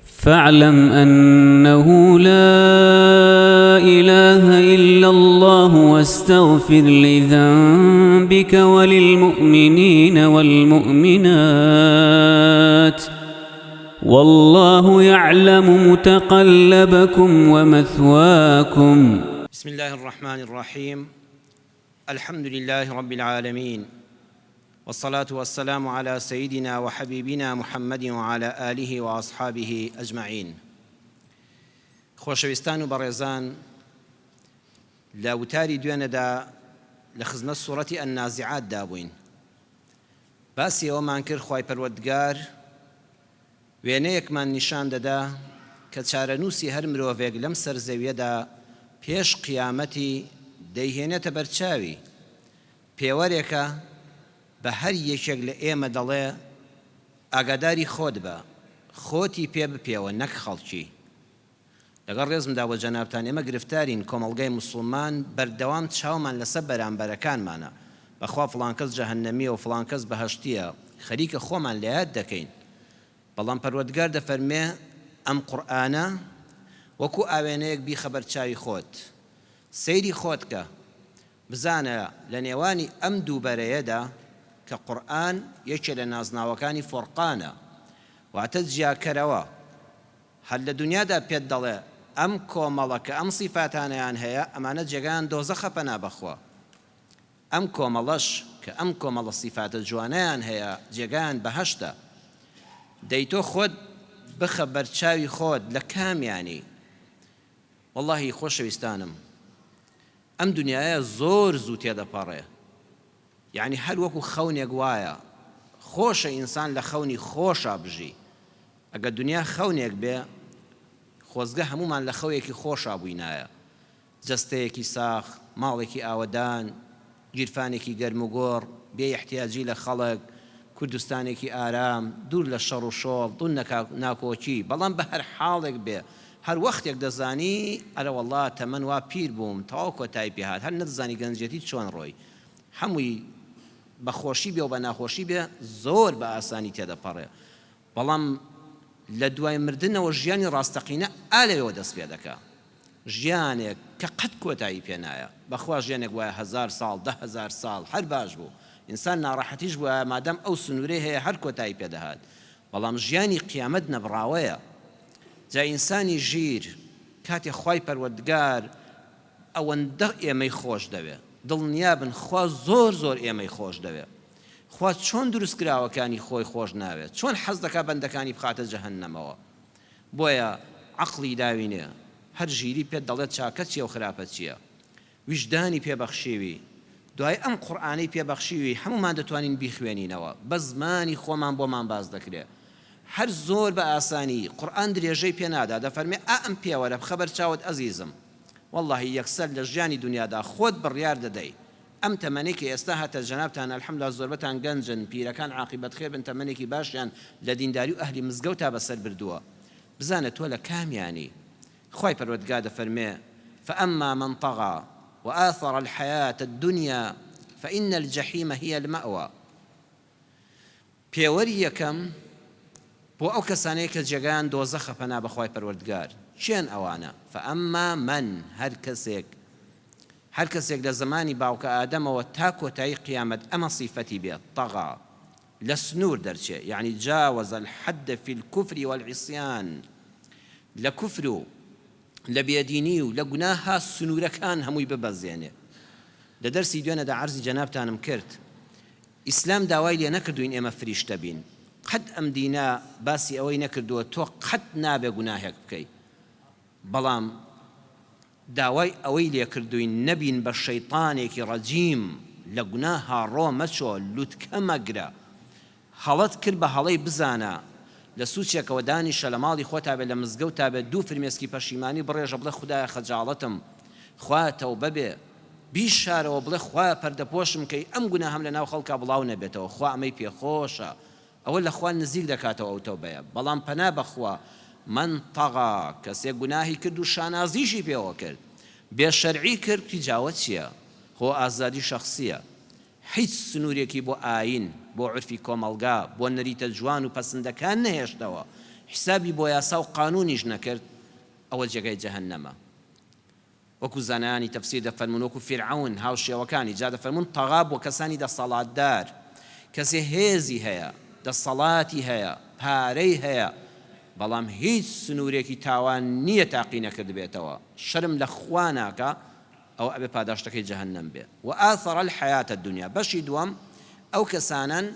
فاعلم أنه لا إله إلا الله واستغفر لذنبك وللمؤمنين والمؤمنات والله يعلم متقلبكم ومثواكم. بسم الله الرحمن الرحيم. الحمد لله رب العالمين، والصلاة والسلام على سيدنا وحبيبنا محمد وعلى آله وأصحابه أجمعين. خۆشەویستان و بەڕێزان، لە وتاری دوێنەدا لە خزمەت سوورەتی ئەننازیعات دابووین. باسی ئەوەمان کرد خوای پەروەردگار وێنەیەکمان نیشان دەدا کە چارەنووسی هەر مرۆڤێک لەم سەرزەویەدا پێش قیامەتی دەیهێنێتە بەرچاوی. پێوەرێکە بە هەر یەکێک لە ئێمە دەڵێ ئاگاداری خۆت بە، خۆتی پێ بپێوە نەک خەڵکی. لەگەڵ ڕێزمدا بۆ جەنابتان ئێمە گرفتارین کۆمەڵگەی موسڵمان بەردەوام چاومان لەسەر بەرامبەرەکانمانە، بەخوا فڵان کەس جەهەنەمیە و فڵان کەس بەهەشتیە، خەریکە خۆمان لە یاد دەکەین. بەڵام پەروەردگار دەفەرمێ ئەم قورئانە وەکو ئاوێنەیەک بی خەبەرچاوی خۆت، سەیری خۆت کە بزانە لە نێوانی ئەم دوو بەرەیەدا کە قورئان یەکێ لە نازناوەکانی فورقانە، واتە جیاکەرەوە. هەر لە دنیادا پێت دەڵێ ئەم کۆمەڵە کە ئەم سیفاتانەیان هەیە ئەمانە جێگەیان دۆزەخە پەنا بەخوا، ئەم کۆمەڵەش کە ئەم کۆمەڵە سیفاتە جوانەیان هەیە جێگەیان بەهەشتە. دەی تۆ خۆت بخە بەرچاوی خۆت لە کامیانی. وەڵڵاهی خۆشەویستانم، ئەم دنیاە زۆر زوو تێدەپەڕێ، یعنی هەر وەکو خەونێک وایە، خۆشە ئینسان لە خەونی خۆشە بژی. ئەگە دنیا خەونێک بێ، خۆزگە هەمومان لە خەوێکی خۆشە بووینایە، جەستەیەکی ساخ، ماڵێکی ئاوەدان، گیرفانێکی گەرم و گۆڕ، بێ احتیاجی لە خەڵک، کوردستانێکی ئارام، دوور لە شەڕ و شۆڵ، دوور ناکۆکی. بەڵام بە هەر حاڵێک بێ، هەر وەختێک دەزانی ئەرە وەڵڵا تەمەن وا پیر بووم، تەواو کۆتایی پێهات، هەر نەدەزانی گەنجێتی چۆن ڕۆی. هەمووی بەخۆشی بێ و بە ناخۆشی بێ زۆر بە ئاسانی تێدەپەڕێ. بەڵام لە دوای مردنەوە ژیانی ڕاستەقینە ئالەوێەوە دەست پێ دەکا، ژیانێک کە قەت کۆتایی پێ نایە. بەخوا ژیانێک وایە 1000 ساڵ 10,000 ساڵ هەر باش بوو، ئینسان ناڕەحەتیش بووە مادەم ئەو سنوورەی هەیە هەر کۆتایی پێدەهات. بەڵام ژیانی قیامەت نەبڕاوەیە. جا ئینسانی ژیر کاتێ خوای پەروەردگار ئەوەندە ئێمەی خۆش دەوێ، دڵنیا بن خوا زۆر زۆر ئێمەی خۆش دەوێ. خوا چۆن دروست کراوەکانی خۆی خۆش ناوێت، چۆن حەز دەکا بەندەکانی بخاتە جەهەنەمەوە. بۆیە عەقڵی داوینێ، هەر ژیری پێت دەڵێت چاکە چییە و خراپە چییە. ویژدانی پێبەخشیوی، دوای ئەم قورئانەی پێبەخشیوی هەمومان دەتوانین بیخوێنینەوە، بە زمانی خۆمان بۆمان باز دەکرێت، هەر زۆر بە ئاسانی. قورئان درێژەی پێ نادا، دەفەرمێ ئەم پێوەرە بخەبەر چاوت ئەزیزم، وەڵڵاهی یەکسەر لە ژیانی دنیادا خۆت بڕیار دەدەی. ئەم تەمەنێکی ئێستا هاتە جەنابتان ئەلحەمدولیلا زۆربەتان گەنجن، پیرەکان عاقیبەت خێر بن، تەمەنێکی باشیان لە دینداری و ئەهلی مزگەوتا بەسەر بردووە. بزانە تۆ لە کامیانی. خوای پەروەردگار دەفەرمێ فأما من طغى وآثر الحياة الدنيا فإن الجحيم هي المأوى. پێوەری یەکەم بۆ ئەو کەسانەیە کە جێگەیان دۆزەخە پەنا بەخوای پەروەردگار. چێن ئەوانە؟ فأما من، هەر کەسێک لە زمانی باوکە ئادەمەوە تا کۆتایی قیامەت ئەمە صیفەتی بێت، طغى، لە سنوور دەرچێ، یعنی جاوز الحد في الكفر والعصيان، لە کوفر و لە بێدینی و لە گوناها سنوورەکان هەمووی ببەزێنێ. لە دەرسی دوێنەدا عەرزی جەنابتانم کرد، ئیسلام داوای لێ نەکردوین ئێمە فریشتە بین، قەت ئەم دینە باسی ئەوەی نەکردووە تۆ قەت نابێ گوناهێک بکەی، بەڵام داوای ئەوەی لێ کردوین نەبین بە شەیطانێکی ڕەجیم، لە گوناها ڕۆ مەچۆ، لوتکە مەگرە، هەڵەت کرد بە هەڵەی بزانە لە سوچێکەوە دانیشە لە ماڵی خۆتا بێ، لە مزگەوتا بێ، دوو فرمێسکی پەشیمانی بڕێژە بڵێ خودایە خەجاڵەتم، خوا تەوبە بێ، بیشارەوە بڵێ خوا پەردەپۆشم کەی ئەم گوناهەم لە ناو خەڵکا بڵاو نەبێتەوە، خوا ئەمەی پێخۆشە، ئەوە لە خوا نزیک دەکاتەوە ئەو تەوبەیە. بەڵام پەنا بەخوا من طغى، کەسێک گوناهی کرد و شانازیشی پێوە کرد، بێشەرعی کرد، تیجاوەت چییە؟ خۆ ئازادی شەخصیە، هیچ سنوورێکی بۆ ئاین، بۆ عرفی کۆمەڵگا، بۆ نەریتە جوان و پەسەندەکان نەهێشتەوە، حسابی بۆ یاسا و قانونیش نەکرد ئەوە جێگەی جەهەنەمە. وەکو زانانی تەفسیر دەفەرمون وەکو فیرعەون هاوشێوەکانی جا دەفەرمون تەغا بۆ کەسانی دەسەڵاتدار، کەسێ هێزی هەیە، دەسەڵاتی هەیە، پارەی هەیە، بەڵام هیچ سنوورێکی تاوان نییە تاقی نەکرد بێتەوە، شەرم لە خوا ناکە، ئەو ئەبێ پاداشتەکەی جەهەنەم بێ. و ئاثەڕە الحەیاتە الدونیا. بەشی دووەم ئەو کەسانن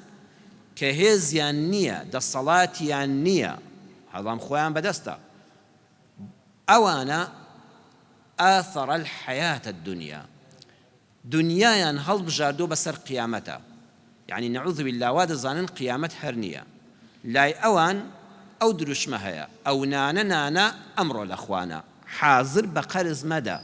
کە هێزیان نییە، دەسەڵاتیان نییە، هەڵام خۆیان بەدەستە، ئەوانە ئاثەڕە الحەیاتە الدونیا، دنیایان هەڵبژاردۆ بەسەر قیامەتە. یعنی نەعوذ بالله وا دەزانن قیامەت هەر نییە. لای ئەوان ئەو دروشمە هەیە، ئەو نانە ئەمڕۆ لە خوانە، حازر بە قەرز مەدە.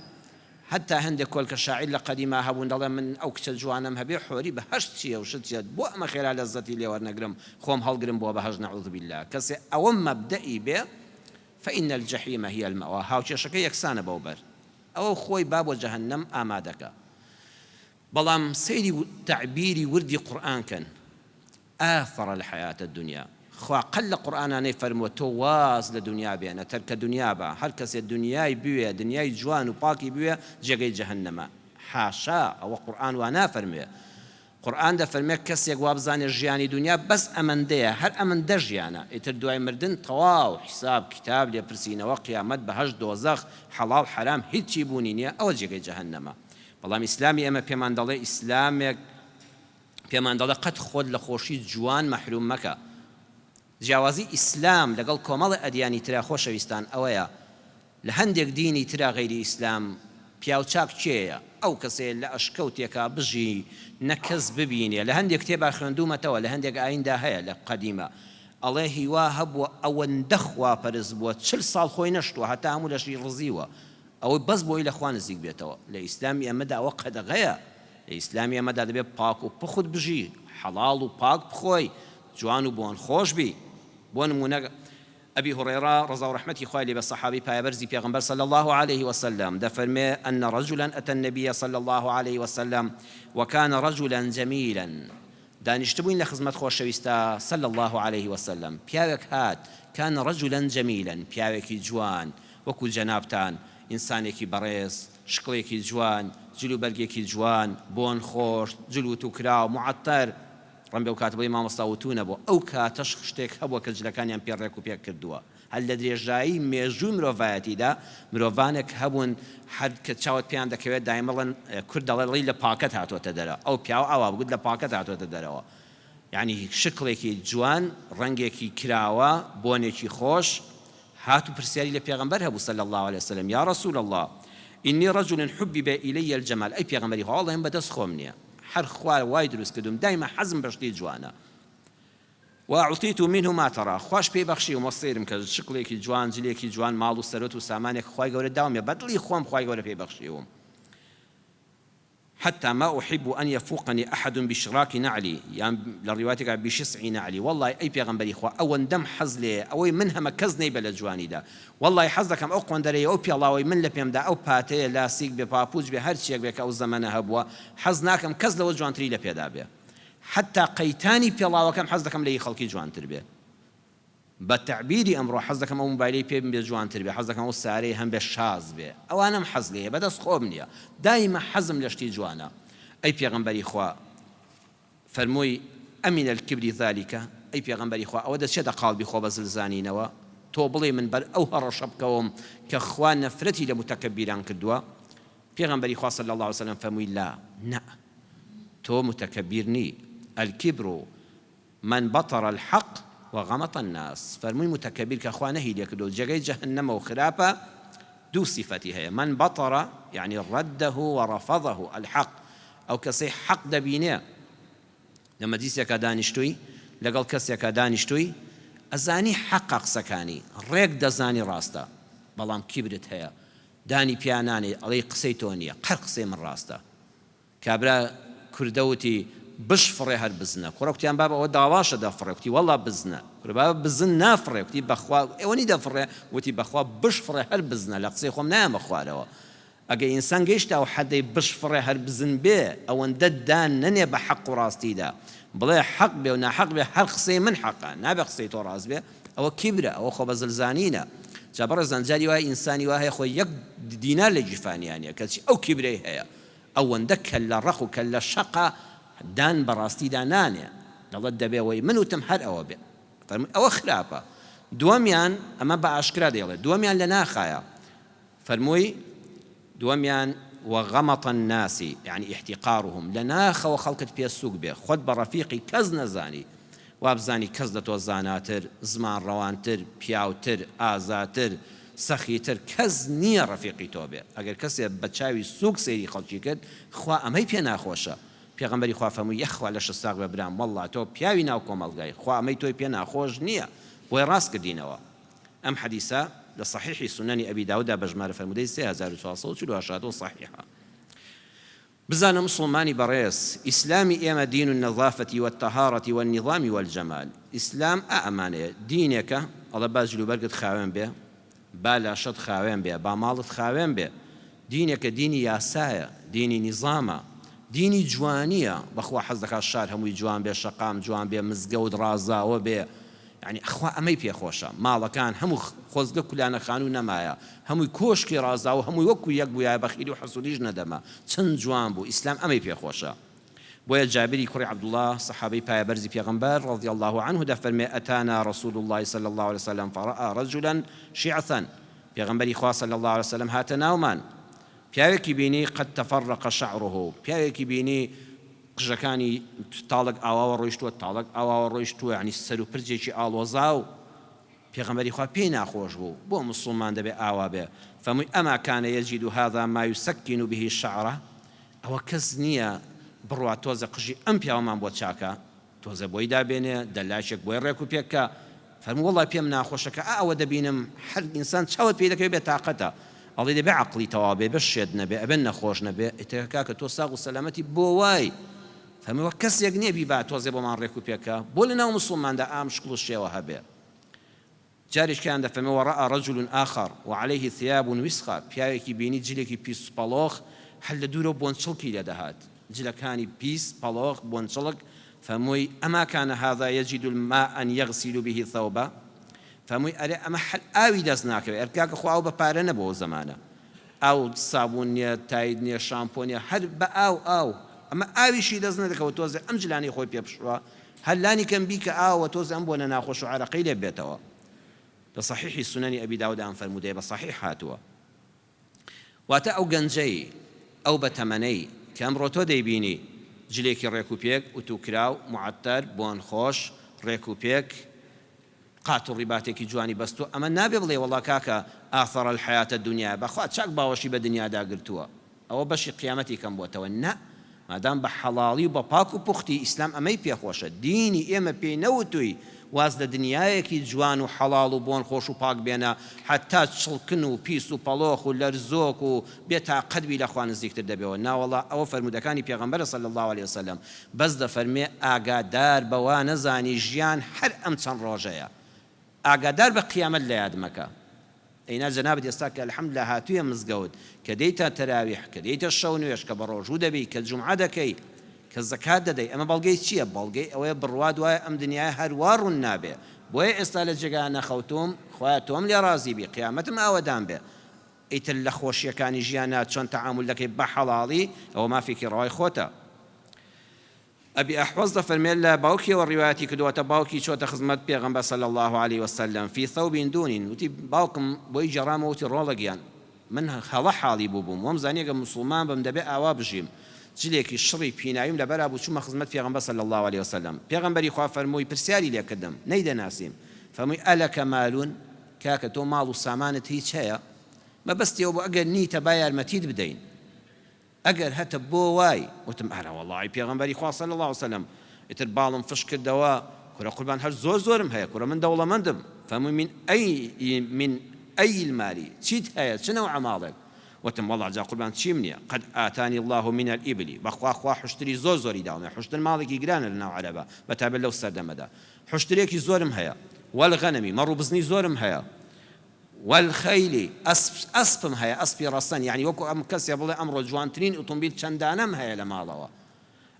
حتى هەندێک کۆلکە شاعیر لە قەدیما هەبوون دەڵێ من ئەو کچە جوانم هەبێ حۆری بەهەشت چییە و شت چیە، بۆ ئەمە خێرا لەزەتی لێوەرنەگرم خۆم هەڵگرم بۆ بەهەشت نەعوذ بالله. کەسێ ئەوە مەبدەئی بێ فإن الجحيم هي المأوى، هاوچێشەکە یەکسانە بەو بەر، ئەوە خۆی با بۆ جەهەنەم ئامادەکە. بەڵام سەیری تعبیری وردی قورئان کەن، ئاثەڕە الحەیاتە الدونیا. خوا قەل لە قورئانانەی فەرمووە تۆ واز لە دنیا بێنە، تەرکە دنیا بە، هەر کەسێ دنیای بوێ، دنیای جوان و پاکی بوێ جێگەی جەهەنەمە. حاشا، ئەوە قورئان وا نافەرمێ. قورئان دەفەرمێ کەسێک وا بزانێ ژیانی دنیا بەس ئەمەندەیە، هەر ئەمەندە ژیانە، ئیتر دوای مردن تەواو حیساب کتاب لێپرسینەوە، قیامەت بەهەشت دۆزەخ، حەڵاڵ حەرام هیچی بوونی نییە، ئەوە جێگەی جەهەنەمە. بەڵام ئیسلامی ئێمە پێمان دەڵێ، ئیسلامێک پێمان دەڵێ قەت خۆت لە خۆشی جوان مەحروم مەکە. جیاوازی ئیسلام لەگەڵ کۆمەڵی ئەدیانی ترا خۆشەویستان ئەوەیە، لە هەندێک دینی ترا غەیری ئیسلام پیاوچاک کێیە؟ ئەو کەسێ لە ئەشکەوتێکا بژی نەکەس ببینێ. لە هەندێک کتێبا خوێندومەتەوە، لە هەندێک ئایندا هەیە لە قەدیمە، ئەڵێ هیوا هەبووە ئەوەندە خواپەرست بووە 40 ساڵ خۆی نەشتووە، هەتا هەموو لەشی ڕزیوە، ئەوەی بەس بۆی لە خوا نزیک بێتەوە. لە ئیسلامی ئەمەدا ئەوە قەدەغەیە. لە ئیسلامی ئەمەدا دەبێت پاک و پخوت بژی، حەڵاڵ و پاک بخۆی، جوان و بۆن خۆش بی. بۆ نمونە أبي هريرة رضي الله رحمته خوالي بالصحابي بايبرزي بيغمبر صلى الله عليه وسلم دفرمي أن رجلا أتى النبي صلى الله عليه وسلم وكان رجلا جميلا دانشتبوين لخزمت خوشويستا صلى الله عليه وسلم بياوك هات كان رجلا جميلا بياوكي جوان وكو جنابتان إنسانيكي بريز شكليكي جوان جلو برقيكي جوان بون خوش جلو تكراو معطر ڕەنبێ و کاتبەی مامۆستاوتونە بۆ ئەو کاتەش شتێک هەبووە کە جلەکانیان پێڕێک و پێک کردووە. هەر لە درێژایی مێژووی مرۆڤایەتیدا مرۆڤانێک هەبوون هەر کە چاوت پێیان دەکەوێت دایمەڵەن کورد دەڵێ لە پاکەت هاتوۆتە دەرە، ئەو پیاو ئاوا بگوت لە پاکەت هاتوۆتە دەرەوە. یعنی شکڵێکی جوان، ڕەنگێکی کراوە، بۆنێکی خۆش هات و پرسیاری لە پێغەمبەر هەبوو صلی الله عليه وسلم، یا رسول الله إني رجل حبب إلي الجمال. ئەی پێغەمبەری خوا، وەڵڵی من بەدەست خۆم نییە، هەر خوار وای دروست کردوم، دایما حەزم بەشتی جوانە. وأعطيت منه ما ترى، خوش پێی بەخشی و مەسیرم کرد، شکڵێکی جوان، جلێکی جوان، ماڵ و سەرۆت و سامانێک خوای گەورە داومێ، بەدڵی خۆم خوای گەورە پێی بەخشیوم. حتى ما أحب أن يفوقني أحد بشراك نعلي، يعني للرواية بشسع نعلي. والله أي بيغمبري خوا أو ندم حزلي أو منها مكزني بلا جواني دا، والله حزلك أم أقوى دري أو بي الله من لبيم دا أو باتي لا سيك ببابوج بهر شيء بك أو زمانه هبوا حزناك أم كزل وجوان تري لبي دابه، حتى قيتاني بي الله وكم حزلك أم لي خلقي جوان تربيه. بتعبيري أمره حزلك أم موبايلي بي بجوان تربيه، حزلك أم ساري هم بالشاز به، أو أنا محزلي بدأ خوبني دائما حزم لشتي جوانا. أي بيغمبري خوا فرموي أمن الكبر ذلك، أي بيغمبري خوا أو ده شد قلبي خوا بزلزاني نوا توبلي من بر أو هرشب كوم كخوان نفرتي لمتكبران كدوا. بيغمبري خوا صلى الله عليه وسلم فرموي لا تو متكبرني، الكبر من بطر الحق وغمط الناس. فرموي متكبر كخوانه ليكدو جاي جهنم وخرابة دو صفتي هي، من بطر يعني رده ورفضه الحق أو كسي حق دبينه. لما ديسك دانشتوي لقال كسيك دانشتوي أزاني حقق سكاني ريك دزاني راستا، بلام كبرت هي داني بياناني علي قسيتونية قرق سي من راستا. كابرا كردوتي بش فري هر بزنا كروكتي بابا وداواش دافركتي والله بزنا بابا بزن نافركتي بخوا وني دافر وتي بخوا بش فري هر بزنا لقسي خوم نام خواروا. اگه انسان گشت او حد بش فري هر بزن به او اندد دان نني بحق راستي دا بلا حق به ونا حق به هر قصي من حقه نابق قصي تو راس به ئەوە کیبرە، ئەوە خۆ بەزلزانینە. جا بەڕێزان جاری وایە ئینسانی وایە خۆی یەک دینار لە جیفانیانە کەچی ئەو کیبرەی هەیە ئەوەندە کە لە ڕەخ و کە لە شەقا دان بەڕاستیدا نانێ دەڵێت دەبێ وەی من وتم هەر ئەوە بێ ئەوە خراپە. دووەمیان ئەمە بە ئاشکرا دەڵێت دووەمیان لە ناخایە فەرمووی دووەمیان وغەمەط الناس يعني احتقارهم لە ناخەوە خەڵکت پێ سووک بێ خۆت بە ڕەفیقی کەس نەزانی وابزانی کەس لە تۆ زاناتر زمان ڕەوانتر پیاوتر ئازاتر سەخیتر کەس نییە ڕەفیقی تۆ بێ. ئەگەر کەسێ بە چاوی سووک سەیری خەڵکی کرد خوا ئەمەی پێ ناخۆشە. پێغەمبەری خوا فەرمووی یەخوا لە شەساق بە برام وەڵڵا تۆ پیاوی ناو کۆمەڵگای خوا ئەمەی تۆی پێ ناخۆش نییە بۆی ڕاست کردینەوە. ئەم حەدیسە لە صحیحی سنەنی ئەبی داووددا بە ژمارە فرموودەی 3448 صحیحە. بزانە مسلمانی بەڕێز ئیسلامی ئێمە دین النظافة والطهارة والنظام والجمال. ئیسلام ئەمانەیە دینێکە ئەڵە با جلوبەرگت خاوێن بێ با لاشەت خاوێن بێ با ماڵت خاوێن بێ. دینێکە دینی یاسایە دینی نیظامە دینی جوانیە بەخوا حەز دەکات شار هەمووی جوان بێ شەقام جوان بێ مزگەوت ڕازاوە بێ يعني ئەخوا ئەمەی پێخۆشە. ماڵەکان هەموو خۆزگە کولانە خانوو نەمایە هەمووی کۆشکی ڕازاوە هەمووی وەکو یەک بوویە بەخیلی و حەسوودیش نەدەما چەند جوان بوو. ئیسلام ئەمەی پێخۆشە. بۆیە جابری کوڕی عەبدوڵڵاه سەحابەی پایەبەرزی پێغەمبەر رضی الله عنه دەفەرمێ ئەتانا رسول الله صلى الله عليه وسلم فرأى رجلا شعثا پێغەمبەری خوا صلى الله عليه وسلم هاتە ناومان پیاوێکی بینی قد تفرق شعره پیاوێکی بینی قژەکانی تاڵک ئاواوە ڕۆیشتووە تاڵک ئاواوە ڕۆیشتووە ینی سەر و پرجێکی ئاڵۆزاو پێغەمبەری خوا پێی ناخۆش بوو بۆ موسڵمان دەبێ ئاوا بێ. فەرمووی ئەما کان یەجید هذا ما يسكن به الشعر ئەوە کەس نییە بڕوا تۆزە قژی ئەم پیاوەمان بۆ چاکە تۆزە بۆی دابێنێ دەلاشێک بۆی ڕێک و پێکە. فەرمووی وەڵڵا پێم ناخۆشەکە ئەوە دەبینم هەر ئینسان چاوت پێی دەکەوێت بێ تااقەتە ئەڵێ دەبێ عەقڵی تەواو بێ بە شێت نەبێ ئەبێ نەخۆش نەبێ ئیتر کاکە تۆ ساغ و سەلامەتی بۆ وای فەرمووی کەسێک نییە بیبا تۆزێ بۆمان ڕێک و پێکە بۆ لەناو موسڵماندا ئام شکڵ و شێوە هەبێ. جاریشکیان دەفەرمێ وەڕەئا رەجل آخر وعليه ثياب وسخة پیاوێکی بینی جلێکی پیس پەڵۆخ هەر لە دوورە بۆنچڵکی لێدەهات جلەکانی پیس پەڵۆخ بۆنچڵک. فەرمووی ئەما کان هذا يجد الماء يغسل به ثوبه فەرمووی ئەرێ ئەمە هەر ئاوی دەست ناکەوێت ئەرکاکە خوا ئەو بە پارە نەبەوە زەمانە ئاو سابوون نییە تاید نییە شامپۆ نییە هەر بە ئاو ئەمە ئاویشی دەست نەدەکەوە تۆزێ ئەم جلانی خۆی پێ بشوە هەر لانی کەم بیکە ئاوە تۆزە ئەم بۆنە ناخۆش و عەرەقەی لێ بێتەوە. لە صحیحی سنەنی ئەبی داووددا ئەم فەرموودەیە بە صحیح هاتووە. واتە ئەو گەنجەی ئەو بەتەمەنەی کە ئەمڕۆ تۆ دەیبینی جلێکی ڕێک و پێک ئوتوکراو معەتەر بۆن خۆش ڕێک و پێک قات و ڕیباتێکی جوانی بەستووە ئەمە نابێ بڵێ وەڵا کاکە ئاثەر الحەیاتە دنیا بەخوا چاک باوەشی بە دنیادا گرتووە ئەوە بەشی قیامەتی کەم بۆتەوە نە مادام بە حەڵاڵی و بە پاک و پوختی ئیسلام ئەمەی پێخۆشە. دینی ئێمە پێی نەوتووی واز لە دنیایەکی جوان و حەڵاڵ و بۆن خۆش و پاک بێنە حتا چڵکن و پیس و پەڵۆخ و لەرزۆک و بێتاقەتبی لە خوا نزیکتر دەبێەوە. ناوەڵا ئەوە فەرمودەکانی پێغەمبەرە صلی الله عليه وسلم بەس دەفەرمێ ئاگادار بەوا نەزانی ژیان هەر ئەم چەند ڕۆژەیە ئاگادار بە قیامەت لە یاد مەکە. ئەینا جەنابەت ئێستا کە الحەمدوللا هاتوویە مزگەوت کە دەیتە تەراویح کە دەیتە شەو نوێژ کە بە ڕۆژوو دەبی کە جومعە دەکەی کە زەکات دەدەی ئەمە بەڵگەی چییە؟ بەڵگەی ئەوەیە بڕوا دوایە ئەم دنیای هەروە ڕوون نابێ. بۆیە ئێستا لە جێگا نەخەوتوم خۆیان تۆم لێ ڕازی بی قیامەتم ئاوەدان بێ ئیتر لە خۆشیەکانی ژیانە چۆن تەعامل دەکەی بە حەڵاڵی ئەوە مافێکی ڕەوای خۆتە. ئەبی ئەحوەز دەفەرمێت لە باوکیەوە ڕیواەتی کردووەتە باوکی چۆتە خزمەت پێغەمبەر صلی الله عليه وسلم فی ثوب دون وتی باوکم بۆی جەڕامەوە وتی ڕۆڵەگیان من هەڵە حاڵی بووبووم وەم زانیێگە موسڵمان بم دەبێ ئاوا بژیم جلێکی شڕی پیناویم لەبەرا بوو چوومە خزمەت پێغەمبەر صلی الله عليه وسلم. پێغەمبەری خوا فەرمووی پرسیاری لێ کردم نەیدەناسیم فەرمووی ئەلەکە مالون کاکە تۆ ماڵ و سامانت هیچ هەیە؟ مەبەستیەوە بۆ ئەگەر نیتە با یارمەتیت بدەین ئەگەر هەتە بۆ وای وتم ئەرە وەڵڵاهی پێغەمبەری خوا صلی الله عليه وسلم ئیتر باڵم فش کردەوە کورە قوربان هەر زۆرم هەیە کورە من دەوڵەمەندم. فەرمووی من ئەی المالی چیت هەیە چ نەوعە ماڵێک؟ وتم والله جا قوربان چیم نییە قد ئاتانی الله من الئبل بەخوا خوا حوشتری زۆری داومێ حوشتر ماڵێکی گرانە لەناو عەرەبە بەتابەت لەو سەردەمەدا حوشترێکی زۆرم هەیە والغەنەمی مەڕ و بزنی زۆرم هەیە والخەیلی ئەسپم هەیە ئەسپی ڕەسەن یعنی وەکو ئەم کەسێ بڵێ ئەمڕۆ جوانترین ئۆتۆمبیل چەندانەم هەیە لە ماڵەوە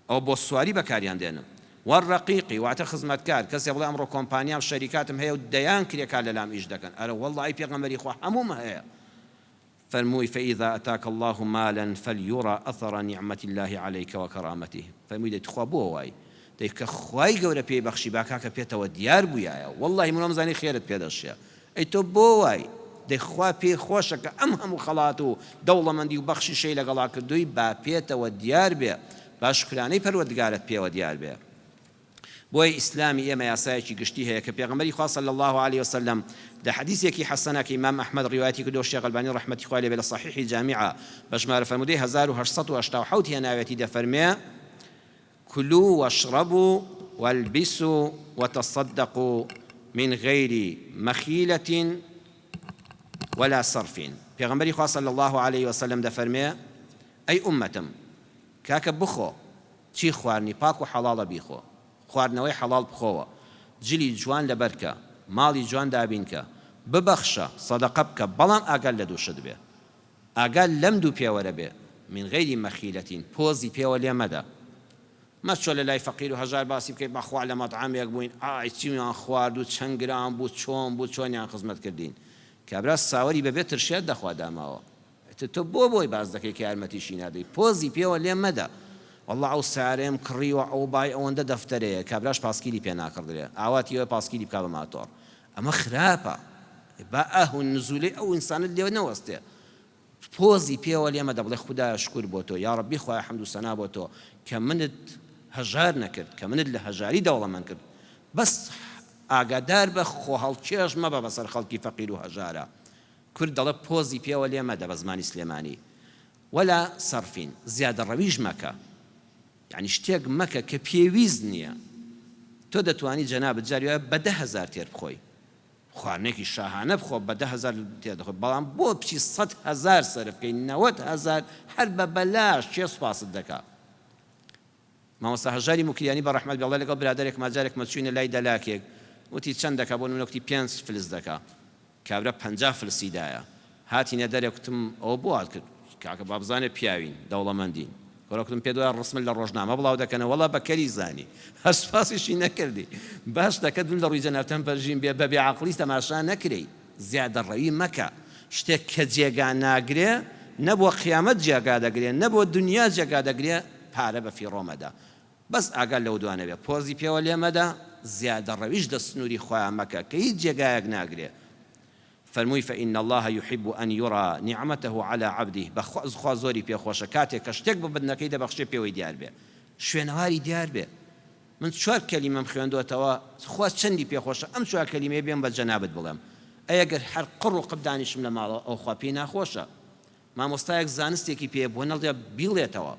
ئەو بۆ سواری بەکاریان دێنم. والرقيقي واتە خزمەتکار کەسێ بڵێ ئەمڕۆ کۆمپانیام شەریکاتم هەیە و دەیان کرێکار لەلام ئیش دەکەن ئەرە وەڵڵی پێغەمبەری خوا هەموومە هەیە فەرمووی فإذا أتاك الله مالا فليرى أثر نعمة الله عليك وكرامته فەرمووی دەیت خوا بۆ وای دەی کە خوای گەورە پێی بەخشی با کاکە پێتەوە دیار بوویایە وەڵڵی من ئەمزانی خێرت پێدەشێ ئەی تۆ بۆ وای دەی خوا پێی خۆشە کە ئەم هەموو خەڵات و دەوڵەمەندی و بەخشی شەی لەگەڵا کردووی با پێتەوە دیار بێ با شکرانەی پەروەردگارت پێوە دیار بێ بۆی ئیسلامی ئێمە یاسایەکی گشتی هەیە کە پێغەمبەری خوا صلی الله عليه وسلم لە حەدیثێکی حەسەنە کە ئیمام ئەحمەد ڕیواەتی کردو شێخ ئەلبانی ڕەحمەتی خوای لێبێ لە صحیحی جامیعە بە ژمارە فەرموودەی 1887 هێناوێتی دەفەرمێ كلوا واشربوا والبسوا وتصدقوا من غير مخيلة ولا صرف پێغەمبەری خوا صلی الله عليه وسلم دەفەرمێ ئەی ئومەتم کاکە بخۆ چی خواردنی پاک و حەڵاڵە بیخۆ خواردنەوەی حەڵاڵ بخۆوە جلی جوان لەبەرکە ماڵی جوان دابینکە ببەخشە سەدەقە بکە بەڵام ئاگال لە دووشت بێ ئاگال لەم دوو پێوەرە بێ من غەیری مەخیلەتین پۆزی پێوە لێ مەدە مەچۆ لە لای فەقیر و هەژار باسی بکەیت بەخوا لە مەطعامێک بووین ئای چیمان خوارد و چەند گرام بوو چۆن بوو چۆنیان خزمەت کردین کابرا ساوەری بەبێ ترشێت دەخوا داماوە تۆ بۆی باز دەکەی کە یارمەتیشی نادەی پۆزی پێوە لێ مەدە والله ئەو سارێم کڕیوە ئەو بای ئەوەندە دەفتەرەیە کابراش پاسکیری پێ ناکردرێ ئاواتیەوە پاسکیری بکا بە ماتۆر ئەمە خراپە با ئەهو نزولەی ئەو ئینسانت لێوە نەوەستێ پۆزی پێوە لێ مەدە بڵێ خودایە شکر بۆ تۆ یا ڕەبی خوایە حەمد و سەنا بۆ تۆ کە منت هەژار نەکرد کە منت لە هەژاری دەوڵەمەند کرد بەس ئاگادار بە خۆ هەڵکێش مەبە بەسەر خەڵکی فەقیر و هەژارە کورد دەڵێ پۆزی پێوە لێ مەدە بە زمانی سلێمانی وەلا سەرفین زیادە ڕەویش مەکە یعنی شتێک مەکە کە پێویست نییە تۆ دەتوانی جەنابەت جاری وایە بە 10,000 تێر بخۆی خواردنێکی شاهانە بخۆ بە 10,000 تێر دەخۆی بەڵام بۆ بچی 100,000 سەرف بکەی 90,000 هەر بە بەلاش چێ سوپاست دەکا مامۆستا هەژاری موکریانی بە ڕەحمەت بێ ئەڵێ لەگەڵ برادەرێک ماجارێک مەچووینە لای دەلاکێک وتی چەند دەکا بۆ نمونە وتی 5 فلس دەکا کابرا 50 فلسی دایە هاتینە دەرێک وتم ئەوە بۆ هات کرد کاکە با بزانێ پیاوین دەوڵەمەندین کۆرەکتم پێ دوای ڕسمت لە ڕۆژنامە بڵاو دەکەنە وەڵا بەکەری زانی هەر سوپاسیشی نەکردی باش دەکەت من لە ڕووی جەنابەتەم پەرژین بێ بەبێ عەقڵی تەماشا نەکرێی زیادە ڕەوی مەکە شتێک کە جێگا ناگرێ نە بۆ قیامەت جێگا دەگرێ نە بۆ دنیا جێگا دەگرێ پارە بە فیڕۆمەدا بەس ئاگال لەو دوانە بێ پۆزی پێوە لێ مەدە زیادە ڕەویش دە سنووری خۆیان مەکە کە هیچ جێگایەک ناگرێ فەرمووی فإن الله يحب أن يرى نعمته على عبده بخوا زۆری پێخۆشە کاتێک کە شتێک ببدنەکەی دەبەخشێ پێوەی دیار بێ شوێنەواری دیار بێ من 4 کەلیمەم خوێندوەتەوە خوا چەندی پێخۆشە ئەم 4 کەلیمەی بێم بە جەنابەت بڵێم ئەگەر هەر قڕ و قبدانیشم لە ماڵەوە ئەو خوا پێی ناخۆشە مامۆستایەک زانستێکی پێ بۆ نەڵێ بیڵێتەوە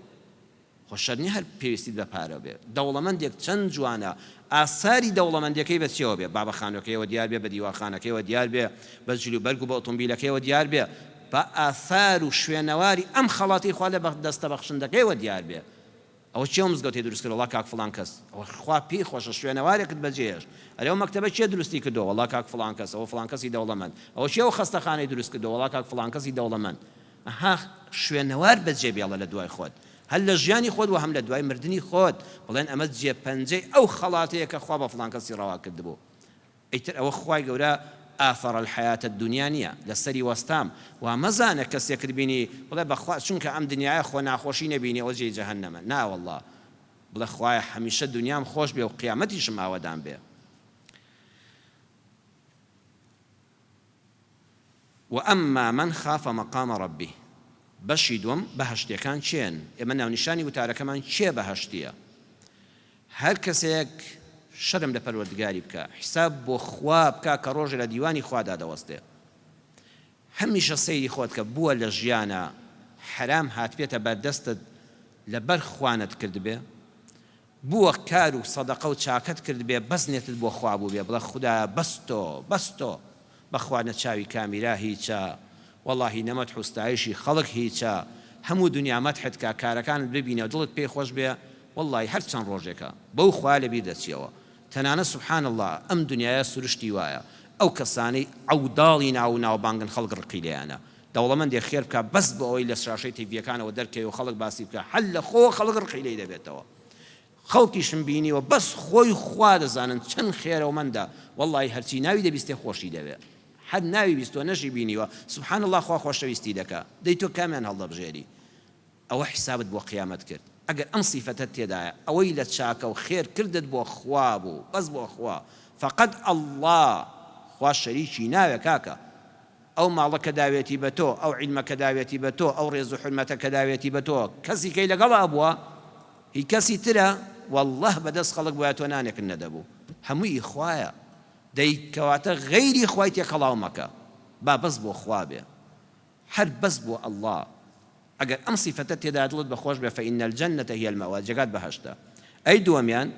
خۆشەرنی هەر پێویستی بە پارە بێ دەوڵەمەندێک چەند جوانە ئاساری دەوڵەمەندەکەی بەچێوە بێ بابەخانەکەیەوە دیار بێ بە دیوارخانەکەیەوە دیار بێ بە جلو بەرگ و بە ئۆتۆمبیلەکەیەوە دیار بێ بە ئاثار و شوێنەواری ئەم خەڵاتی خوا لە دەستە بەخشندەکەیەوە دیار بێ ئەوە چێ مزگەوتێ دروست کرد وڵا کاک فڵان کەس ئەوە خوا پێی خۆشە شوێنەوارێکت بەجێش ئەرێ ئەو مەکتەبە چێ دروستی کردەوە وڵا کاک فڵان کەس ئەوە فڵان کەسی دەوڵەمەند ئەوە چێ ئەو خەستەخانەی دروست کردەوە وڵا کاک فڵان کەسی دەوڵەمەند ئەها شوێنەوار بەجێ بێڵە لە دوای خۆت هەر لە ژیانی خۆت و هەم لە دوای مردنی خۆت بڵێن ئەمە جێپەنجەی ئەو خەڵاتەیە کە خوا بە فڵان کەسی ڕەوا کردبوو ئیتر ئەوە خوای گەورە ئاثەر الحیاة الدنیا نییە لەسەری وەستام و مەزانە کەسێکت بینی بڵێ بەخوا چونکە ئەم دنیاە خۆ ناخۆشی نەبینی ئەوە جێی جەهەنەمە ناوەڵڵا بڵێ خوایە هەمیشە دنیام خۆش بێ و قیامەتیشم ئاوەدان بێ وأما من خاف مقام ربه بەشی دووەم بەهەشتیەکان چێن ئێمە ناونیشانی وتارەکەمان چێ بەهەشتیە هەر کەسێک شەرم لە پەروەردگاری بکە حیساب بۆ خوا بکە کە ڕۆژێ لە دیوانی خوادا دەوەستێ هەمیشە سەیری خۆت کە بووە لە ژیانە حرام هاتبێتە بەردەستت لەبەر خوانت کرد بێ بووە کار و سەدەقە و چاکەت کرد بێ بەزنێتت بۆ خوا بوو بێ بڵێ خودایە بەستۆ بەخوا نەچاوی کامیرا هیچە واللهی نەمەت حوستایشی خەڵک هیچە هەموو دنیا مەدحت کە کارەکانت ببینە دڵت پێی خۆش بێ واللهی هەر چەند ڕۆژێکە بەو خوا لەبیر دەچیەوە تەنانە سوبحان الله ئەم دنیاە سروشتی وایە ئەو کەسانەی ئەوداڵی ناو ناوبانگن خەڵک ڕقی لێیانە دەوڵەمەندێک خێر بکە بەس بە ئەوەی لە شاشەی تێڤیەکانەوە دەرکەوێ و خەڵک باسی بکە هەر لە خۆ خەڵک ڕقی لێی دەبێتەوە خەڵکیشم بینیوە بەس خۆی خوا دەزانن چەند خێرەومەندە وەڵڵی هەرچی ناوی دەبیستێ خۆشی دەوێت حد ناوی بیستۆ نەشی بینیوە سبحان الله خوا خۆشەویستی دەکا دەی تۆ کامیان هەڵدەبژێری ئەوە حیسابت بۆ قیامەت کرد ئەگەر ئەم سیفەتت تێدایە ئەوەی لە چاکە و خێر کردت بۆ خوا بوو بەس بۆ خوا فقط الله خوا شەریکی ناوێ کاکە ئەو ماڵەکە داوێتی بە تۆ ئەو عیلمەکە داوێتی بە تۆ ئەو ڕێز و حرمەتەکە داوێتی بە تۆ کەسی کەی لەگەڵا بووە هیچ کەسی ترە والله بەدەست خەڵک بۆیە تۆ نانێکن نەدەبوو هەمووی خوایە دەی کەواتە غەیری خوای تێکەڵاو مەکە با بەس بۆ خوا بێ هەر بەس بۆ الله ئەگەر ئەم سیفەتە تێدا دڵت بەخۆش بێ فإن الجنة هي المأوى جێگات بەهەشتە ئەی دووەمیان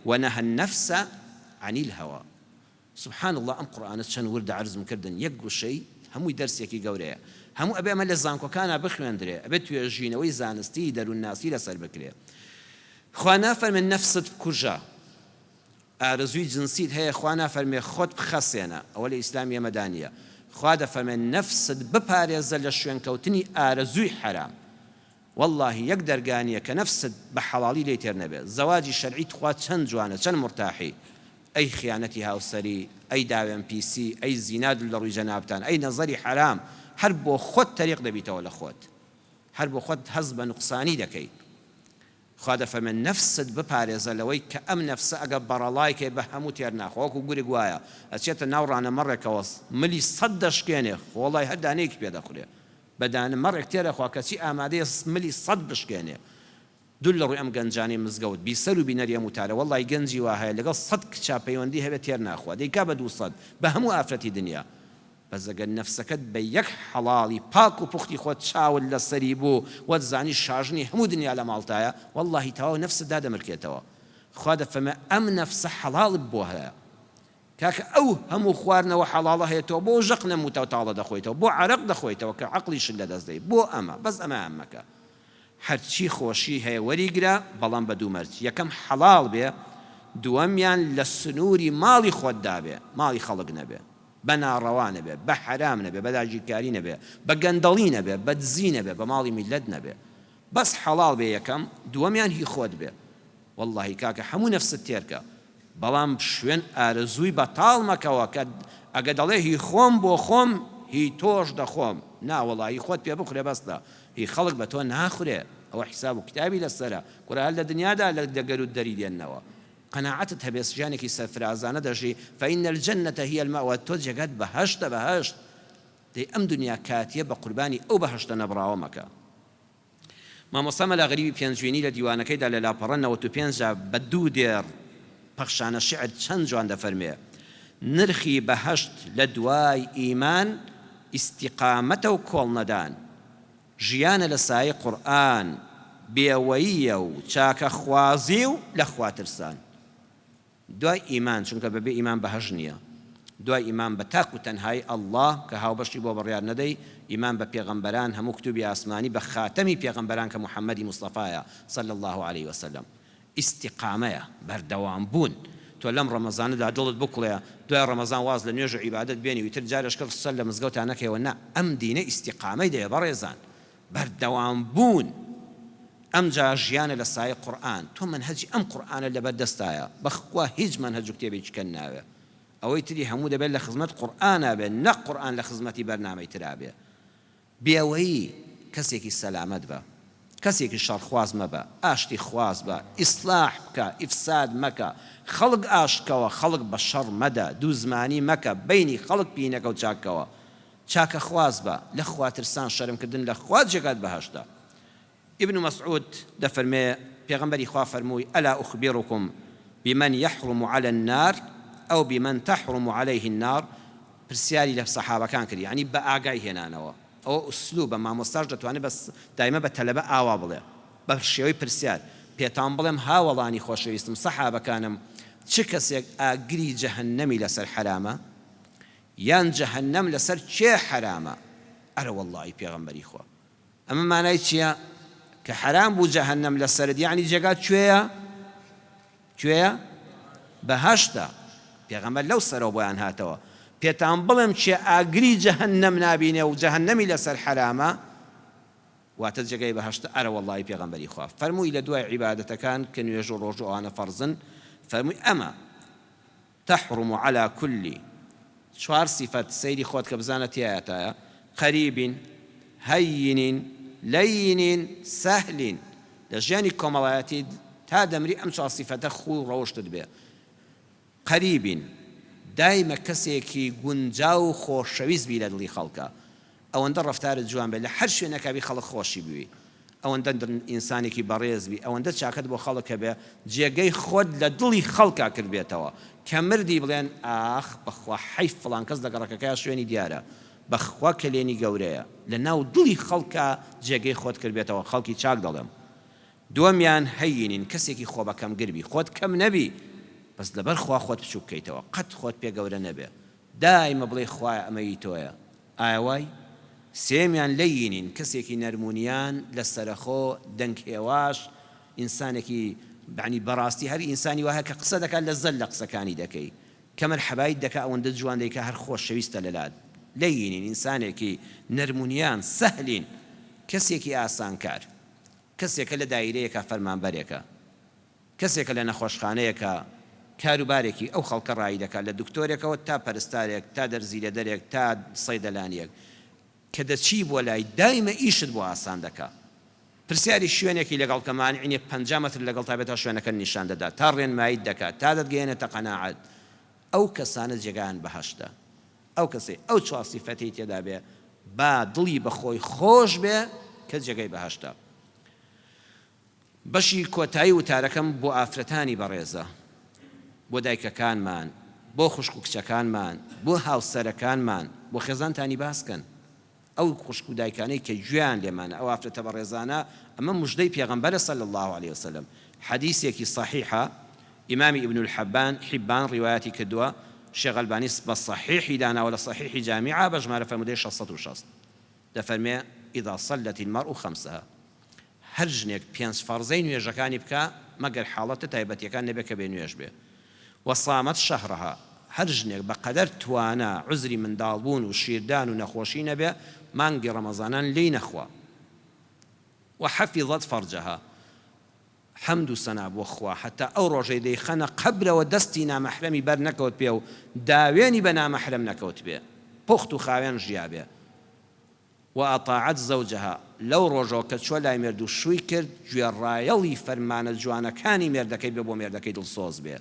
ونهى النفس عن الهوى سبحان الله ئەم قورئانە چەند وردە عەرزم کردن یەک گوشەی هەمووی دەرسێکی گەورەیە هەموو ئەبێ ئەمە لە زانکۆکانە بخوێندرێ ئەبێ توێژینەوەی زانستی دەروونناسی لەسەر بکرێ خوا نافەرمێ نەفست بکوژە ئارەزووی جنسیت هەیە خوا نافەرمێ خۆت بخەسێنە ئەوە لە ئیسلامی ئێمەدا نییە خوا دەفەرمێ نەفست بپارێزە لە شوێنکەوتنی ئارەزووی حەرام والله یەک دەرگانیە کە نەفست بە حەڵاڵی لێ تێر نەبێ زەواجی شەرعیت خوا چەند جوانە چەند مرتاحی ئەی خیانەتی هاوسەری ئەی داوێن پیسی ئەی زیناد لە ڕووی جەنابتان ئەی نەزەری حەرام هەر بۆ خۆت تەریق دەبیتەوە لە خۆت هەر بۆ خۆت هەز بە نوقسانی دەکەیت خوا دەفەرمێ نەفست بپارێزە لەوەی کە ئەم نەفسە ئەگە بەڕەڵای کەی بە هەموو تێر ناخۆ وەکو گورگ وایە ئەچێتە ناو ڕانەمەڕێکەوە ملی 100 دەشکێنێ وەڵڵی هەر دانەیەکی پێ دەخورێ بە دانەمەڕێک تێرە خوا کەچی ئامادەیە ملی 100 بشکێنێ دوول لە ڕووی ئەم گەنجانەی مزگەوت بیسەر و بینەریە موتارە وەڵڵی گەنجی وا هەیە لەگەڵ 100 کچا پەیوەندی هەبێت تێر ناخوا دەیکا بە 200 بە هەموو ئافرەتی دنیا بەس ئەگەر نەفسەکەت بە یەک حەڵاڵی پاک و پوختی خۆت چاول لەسەری بوو وەتزانی شاژنی هەموو دنیا لە ماڵتایە وەڵڵی تەواو نەفست دادەمرکێتەوە خوا دەفەرمێ ئەم نەفسە حەڵاڵت بۆ هەیە کاکە ئەو هەموو خواردنەوە حەڵاڵە هەیەتەوە بۆ ژەق نەموتە و تاڵە دەخۆیتەوە بۆ عەرەق دەخۆیتەوە کە عەقڵیشت لەدەست دەی بۆ ئەمە بەس ئەمە ئەمەکە هەرچی خۆشی هەیە وەریگرە بەڵام بە دوو مەرج یەکەم حەڵاڵ بێ دووەمیان لە سنووری ماڵی خۆتدا بێ ماڵی خەڵک نەبێ بە ناڕەوا نەبێ بە حەرام نەبێ بە داگیرکاری نەبێ بە گەندەڵی نەبێ بە دزی نەبێ بە ماڵی میلەت نەبێ بەس حەڵاڵ بێ یەکەم دووەمیان هی خۆت بێ وەڵڵی کاکە هەموو نەفست تێرکە بەڵام شوێن ئارەزووی بەتاڵ مەکەوە کە ئەگە دەڵێ هی خۆم بۆ خۆم هی تۆش دەخۆم ناوەڵی خۆت پێ بخورێ بەستا هی خەڵک بە تۆ ناخورێ ئەوە حیساب و کتابی لەسەرە کورە هەر لە دنیادا لە دەگەر و دەری دێننەوە قەناعەتت هەبێ ژیانێکی سەرفرازانە دەژی فإن الجنة هي المأوى تۆ جێگات بەهەشتە بەهەشت دەی ئەم دنیا کاتیە بە قوربانی ئەو بەهەشتە نەبڕاوە مەکە مامۆستا مەلا غەریبی پێنجوێنی لە دیوانەکەیدا لە لاپەڕە 95 بە دوو دێر پەخشانە شعر چەند جوان دەفەرمێ نرخی بەهەشت لە دوای ئیمان ئیستیقامەتە و کۆڵ نەدان ژیانە لە سایە قورئان بێوەییە و چاکە خوازی و لە خواترسان دوای ئیمان چونکە بەبێ ئیمان بەهەژ نییە دوای ئیمان بە تاک و تەنهای ئەڵڵا کە هاوبەشی بۆ بڕیار نەدەی ئیمان بە پێغەمبەران هەموو کتوبی ئاسمانی بە خاتەمی پێغەمبەران کە محەممەدی مستەفایە صلی الله عليه وسلم ئیستیقامەیە بەردەوام بوون تۆ لەم ڕەمەزانەدا دڵت بکڵێ دوای ڕەمەزان واز لە نوێژ و عیبادەت بێنی ویتر جارێشکە سەر لە مزگەوتان نەکەیەوە نا ئەم دینە ئیستیقامەی دەیە بەڕێزان بەردەوام بوون ئەم جا ژیانە لە سایە قورئان تۆ منهەجی ئەم قورئانە لەبەر دەستایە بەخوا هیچ منهەج و کتێبێکی کەن ناوێ ئەوەی تری هەموو دەبێت لە خزمەت قورئانە بێ نەک قورئان لە خزمەتی بەرنامەی ترا بێ بێوەیی کەسێکی سەلامەت بە کەسێکی شەڕخواز مەبە ئاشتی خواز بە ئیسلاح بکە ئیفساد مەکە خەڵک ئاشکەوە خەڵک بە شەڕ مەدە دوو زمانی مەکە بینی خەڵک پینەکە و چاکەوە چاکە خواز بە لە خواترسان شەرمکردن لە خوات جێگات بەهەشتە ابن مسعود دەفەرمێ پێغەمبەری خوا فەرمووی ئەلا ئوخبیڕکم بمن يحرم على النار أو بمن تحرم عليه النار پرسیاری لە سەحابەکان کردی یعنی بە ئاگای هێنانەوە ئەوە ئوسلوبە مامۆستاش دەتوانێت بەس دایمە بە تەلەبە ئاوا بڵێ بە شێوەی پرسیار پێتان بڵێم هاوەڵانی خۆشەویستم سەحابەکانم چ کەسێک ئاگری جەهەنەمی لەسەر حرامە یان جەهەنەم لەسەر چێ حرامە ئەرە وەڵڵی پێغەمبەری خوا ئەمە مانای چییە کە حرام بوو جەهەنەم لەسەرت یعنی جێگات کوێیە بەهەشتە پێغەمبەر لەو سەرەوە بۆیان هاتەوە پێتان بڵێم چێ ئاگری جەهەنەم نابینێ و جەهەنەمی لەسەر حرامە واتە جێگەی بەهەشتە ئەرە وەڵڵی پێغەمبەری خوا فەرمووی لە دوای عیبادەتەکان کە نوێژ و ڕۆژ و ئەوانە فەرزن فەرمووی ئەمە تحرم على كل چوار صفت سەیری خۆت کە بزانە تایەتایە قەریب هەین لەین سەهل لە ژیانی کۆمەڵایەتی تا دەمری ئەم چوار صفەتە خوو ڕەوشتت بێ قەریب دایمە کەسێکی گونجاو و خۆشەویست بی لە دڵی خەڵکە ئەوەندە ڕەفتارت جوان بێت لە هەر شوێنەکە بی خەڵک خۆشی بوی ئەوەندە ئینسانێکی بەڕێز بی ئەوەندە چاکت بۆ خەڵکە بێ جێگەی خۆت لە دڵی خەڵکا کرد بێتەوە کە مردی بڵێن ئاخ بەخوا حەیف فڵان کەس لە گەڕەکەکەیە شوێنی دیارە بەخوا کلێنی گەورەیە لە ناو دڵی خەڵکا جێگەی خۆت کرد بێتەوە خەڵکی چاک دەڵێم دووەمیان هەینین کەسێکی خۆ بەکەم گربی خۆت کەم نەبی بەس لەبەر خوا خۆت بچوو بکەیتەوە قەت خۆت پێ گەورە نەبێ دایمە بڵێ خوایە ئەمەی تۆیە ئایا وای سێمیان لەینین کەسێکی نەرمونیان لە سەرخۆ دەنگهێواش ئینسانێکی بەعنی بەڕاستی هەر ئینسانی وایە کە قسە دەکات لە زەل لە قسەکانی دەکەی کەمەر حەبایت دەکا ئەوەندە جوان دەیکە هەر خۆشەویستە لەلات لەینین ئینسانێکی نەرمونیان سەهلین کەسێکی ئاسانکار کەسێکە لە دایرەیەکە فەرمانبەرێکە کەسێکە لە نەخۆشخانەیەکە کاروبارێکی ئەو خەڵکە ڕایی دەکات لە دکتۆرێکەوە تا پەرستارێک تا دەرزی لە دەرێک تا سەیدەلانیەک کە دەچی بۆ لای دایمە ئیشت بۆ ئاسان دەکا پرسیاری شوێنێکی لەگەڵ کەمان عینێ 50 مەتر لەگەڵ تابێتەوە شوێنەکە نیشان دەدات تا ڕێنماییت دەکات تا دەتگەێنێتە قەناعەت ئەو کەسانە جێگایان بەهەشتە ئەو کەسێ ئەو چوار سیفەتی تێدا بێ با دڵی بەخۆی خۆش بێ کە جێگەی بەهەشتە بەشی کۆتایی وتارەکەم بۆ ئافرەتانی بەڕێزە بۆ دایکەکانمان بۆ خوشک و کچەکانمان بۆ هاوسەرەکانمان بۆ خێزانتانی باسکەن ئەو خوشک و دایکانەی کە گوێیان لێمانە ئەو ئافرەتە بەڕێزانە ئەمە موژدەی پێغەمبەرە صلی الله عليه وسلم حەدیثێکی صحیحە ئیمامی ابن الحبان حبان ڕیوایەتی کردووە شێخ ئەلبانی بە صحیحی داناوە لە صحیحی جامیعە بە ژمارە فەرموودەی 660 دەفەرمێ ئیذا صلت المرء خمسها هەر ژنێک پێنج فەرزەی نوێژەکانی بکە مەگەر حاڵەتە تایبەتیەکان نەبێت کە بێ نوێژ بێ وەصامەت شەهرەها هەر ژنێک بەقەدەر توانە عوزری منداڵبوون و شیردان و نەخۆشی نەبێ مانگی ڕەمەزانان لێی نەخوا وحەفیظەت فەرجەها حەمد و سەنا بۆ خوا حتا ئەو ڕۆژەی دەیخەنە قەبرەوە دەستی نامەحرەمی بەر نەکەوت پێ و داوێنی بە نامەحرەم نەکەوت بێ پوخت و خاوێن ژیا بێ وأطاعت زوجها لو ڕۆژەوە کە چوە لای مێرد و شووی کرد گوێڕایەڵی فەرمانە جوانەکانی مێردەکەی بێ بۆ مێردەکەی دڵسۆز بێ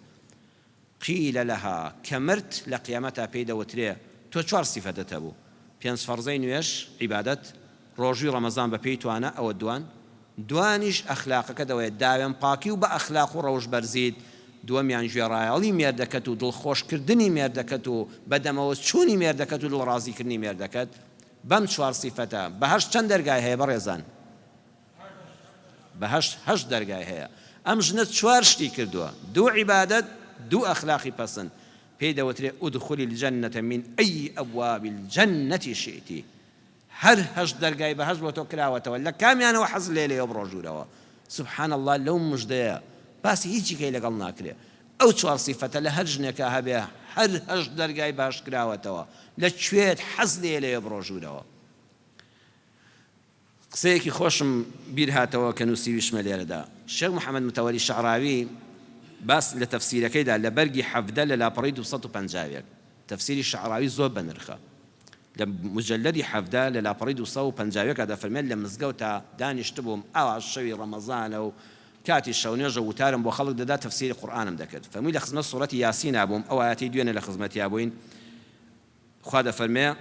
قیل لەها کە مرد لە قیامەتا پێی دەوترێ تۆ چوار سیفەتت هەبوو پێنج فەرزەی نوێژ عیبادەت ڕۆژوی ڕەمەزان بە پێی توانە ئەوە دوانیش ئەخلاقەکە دەوێت داوێن پاکی و بە ئەخلاق و ڕەوش بەرزید دووەمیان گوێڕایەڵی مێردەکەت و دڵخۆشکردنی مێردەکەت و بەدەمەوە چوونی مێردەکەت و دڵڕازیکردنی مێردەکەت بەم چوار سیفەتە بەهەشت چەند دەرگای هەیە بەڕێزان بەهەشت هەشت دەرگای هەیە ئەم ژنە چوار شتی کردووە دوو عیبادەت دوو ئەخلاقی پەسەند پێی دەوترێ ئودخولی الجەنەتە من ئەی ئەبواب الجەنەتی شئتی هەر هەشت دەرگای بەهەشت بۆ تۆ کراوەتەوە لە کامیانەوە حەز لێ لێەوە بڕۆژوورەوە سبحان الله لەو مژدەیە باسی هیچی کەی لەگەڵ ناکرێ ئەو چوار سیفەتە لە هەر ژنێکە هەبێ هەر هەشت دەرگای بەهەشت کراوەتەوە لەکوێت حەز لێ لێیە بڕۆژوورەوە قسەیەکی خۆشم بیر هاتەوە کە نووسیویشمە لێرەدا شێخ محەممەد متەوەلی شەعراوی باس لە تەفسیرەکەیدا لە بەرگی حەفدە لە لاپەڕی 250 تەفسیری شەعراوی زۆر بەنرخە لە مجلدی حەفدە لە لاپەڕی 250 دەفەرمێت لە مزگەوتە دانیشتبووم ئاوا شەوی ڕەمەزانە و کاتی شەونێژە وتارم بۆ خەڵک دەدا تەفسیری قورئانم دەکرد فەرمووی لە خزمەت سوورەتی یاسین بووم ئەو ئاەتی دوێنێ لە خزمەتیا بووین خوا دەفەرمێ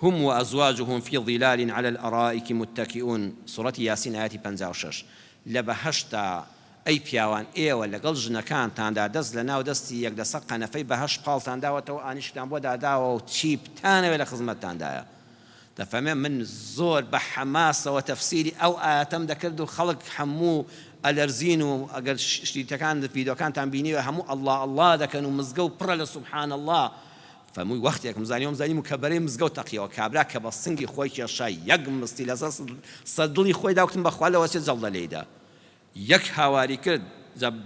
هم وأزواجهم في ظلال على الأرائك متكئون سورة ياسين آياتي 56 لبهشتا أي پیاوان ئێوە لەگەڵ ژنەکانتاندا دەست لە ناو دەستی یەکدەسە قەنەفەی بەهەشت پاڵتانداوەتەوە ئانیشتان بۆ داداوە و چی بتانەوێت لە خزمەتتاندایە دەفەرمێ من زۆر بە حەماسەوە تەفسیری ئەو ئاەتەم دەکرد و خەڵک هەموو ئەلەرزین و ئەگەر شتیتەکان ڤیدۆکانتان بینیوە هەموو ئەڵڵا ئەڵڵا دەکەن و مزگە و پڕە لە سوبحان الله فەرمووی وەختێکم زانیم و کەبەرەی مزگەوت تەقیەوە کابرا کە بە سنگی خۆی کێشای یەک مستی لەسەر سەدڵی خۆی داوتم بەخوا لەوەسێ جەڵدە لێیدا یەک هاواری کرد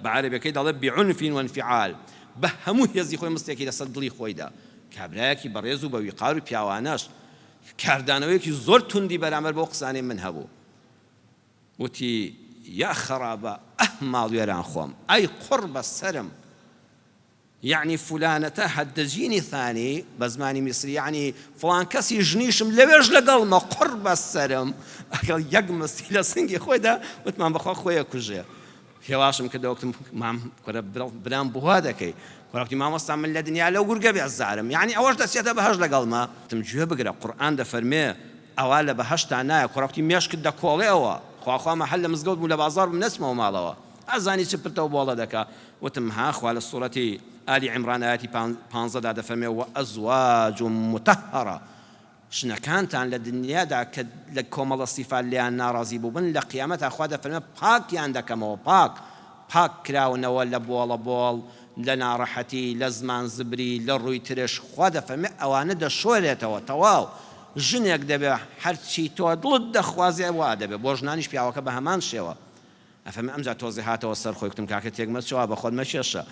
بەعەرەبیەکەی دەڵێ بعنف وانفعال بە هەموو هێزی خۆی مستێکی لەسەر دڵی خۆیدا کابرایەکی بەڕێز و بە ویقار و پیاوانەش کاردانەوەیەکی زۆر توندی بەرامبەر بۆ قسانەی من هەبوو. وتی یا خەرابە ماڵ وێران خۆم، ئەی قڕ بە سەرم، یعنی فولانەتە هەددەجینی ثانی بە زمانی میسری، یعنی فڵان کەسی ژنیشم لەوێژ لەگەڵمە قڕ بە سەرم. ئەگەڵ یەک مستی لە سنگی خۆیدا وتمان بەخوا خۆیە کوژێ. هێواشم کردەوە وتم مام برام بوها دەکەی، وەڵاتی مامۆستا من لە دنیا لەو گورگە بێزارم، یعنی ئەوەش دەچێتە بەهەشت لەگەڵمە. وتم گوێ بگرە قورئان دەفەرمێ ئەوا لە بەهەشتا نایە، کوڕاوتی مێشکت دەکۆڵێەوە، خواخوا مەحەل لە مزگەوت بوو لە بازار بوو نەچمەوە ماڵەوە، ئەزانی چ پرتەوە بۆڵە دەکا. وتم ها خوا لە سوورەتی ئالی عیمران ئاەتی 15دا دەفەرمێ وەئەزواج مطهرە، ژنەکانتان لە دنیادا کە لە کۆمەڵە سیفات لیان ناڕازی بووبن لە قیامەتا خوا دەفەرمێ پاکیان دەکەمەوە، پاک کراونەوە لە بۆڵە بۆڵ، لە ناڕەحەتی، لە زمان زبری، لە ڕووی ترش. خوا دەفەرمێ ئەوانە دەشۆرێتەوە تەواو. ژنێک دەبێ هەرچی تۆ دڵت دەخوازێ وا دەبێ، بۆ ژنانیش پیاوەکە بە هەمان شێوە. ئەفەرمێ ئەمجا تۆزی هاتەوە سەر خۆی. وتم کاکە تێک مەچەوە بە خۆت مەکێشە،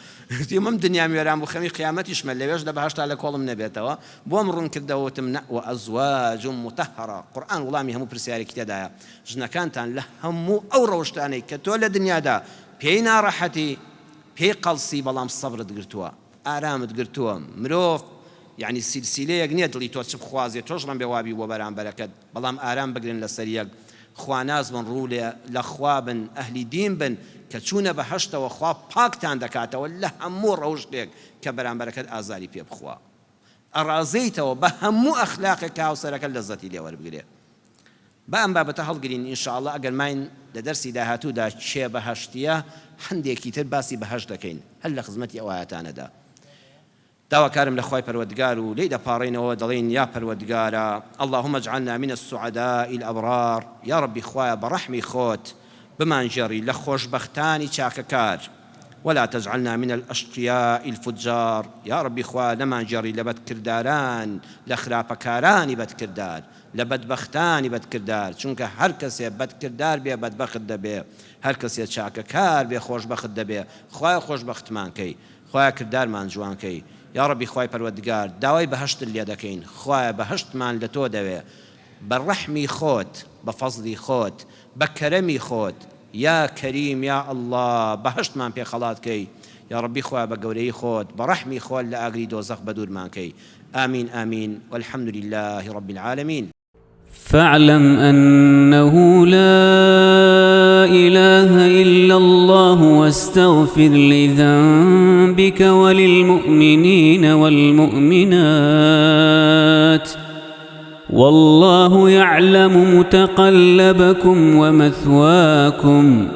مەم دنیام وێران بوو خەمی قیامەتیشمە لەوێش لە بەهەشتا لە کۆڵم نەبێتەوە، بۆم ڕوون کردەوە. وتم وەئەزواج مطهرە، قورئان وەڵامی هەموو پرسیارێکی تێدایە. ژنەکانتان لە هەموو ئەو ڕەوشتانەی کە تۆ لە دنیادا پێی ناڕەحەتی، پێی قەڵسی، بەڵام سەبرت گرتووە، ئارامت گرتووە. مرۆڤ یعنی سیلسیلەیەک نییە دڵی تۆ چ بخوازێت، تۆش ڕەن بێوابی بۆ بەرامبەرەکەت، بەڵام ئارام بگرن لەسەر یەک. خواناز بن، ڕوو لە خوا بن، ئەهلی دین بن کە چوونە بەهەشتەوە خوا پاکتان دەکاتەوە لە هەموو ڕەوشتێک کە بەرامبەرەکەت ئازاری پێ بخوا، ئەڕازەیتەوە بە هەموو ئەخلاقێک کە هاوسەرەکە لەزەتی لێ وەربگرێ. بە ئەم بابەتە هەڵگرین ئینشاءڵڵا. ئەگەر ماین لە دەرسی داهاتوودا چێ بەهەشتیە، هەندێکی تر باسی بەهەشت دەکەین هەر لە خزمەتی ئەو ئاەتانەدا. داواکارم لە خوای پەروەردگار و لێی دەپاڕێنەوە دەڵێن یا پەروەردگارە اللهم اجعلنا من السعداء الأبرار، یا ربی خوایە بە ڕەحمی خۆت بمانجێڕی لە خۆشبەختانی چاکەکار، ولا تجعلنا من الأشقياء الفجار، یا ربی خوا نەمانجێڕی لە بەدکرداران، لە خراپەکارانی بەدکردار، لە بەدبەختانی بەدکردار، چونکە هەر کەسێ بەدکردار بێ بەدبەخت دەبێ، هەر کەسێ چاکەکار بێ خۆشبەخت دەبێ. خوایە خۆشبەختمان کەی، خوایە کردارمان جوان کەی. یا ربی خوای پەروەردگار داوای بەهەشت لێ دەکەین، خوایە بەهەشتمان لە تۆ دەوێ، بە ڕەحمی خۆت، بە فەزلی خۆت، بە کەرەمی خۆت، یا کەریم یا الله بەهەشتمان پێ خەڵات کەی. یا ربی خوایە بە گەورەی خۆت، بە ڕەحمی خۆت لە ئاگری دۆزەخ بە دوورمان کەی. آمین آمین والحمد لله رب العالمين. فاعلم أنه لا إله إلا الله واستغفر لذنبك وللمؤمنين والمؤمنات والله يعلم متقلبكم ومثواكم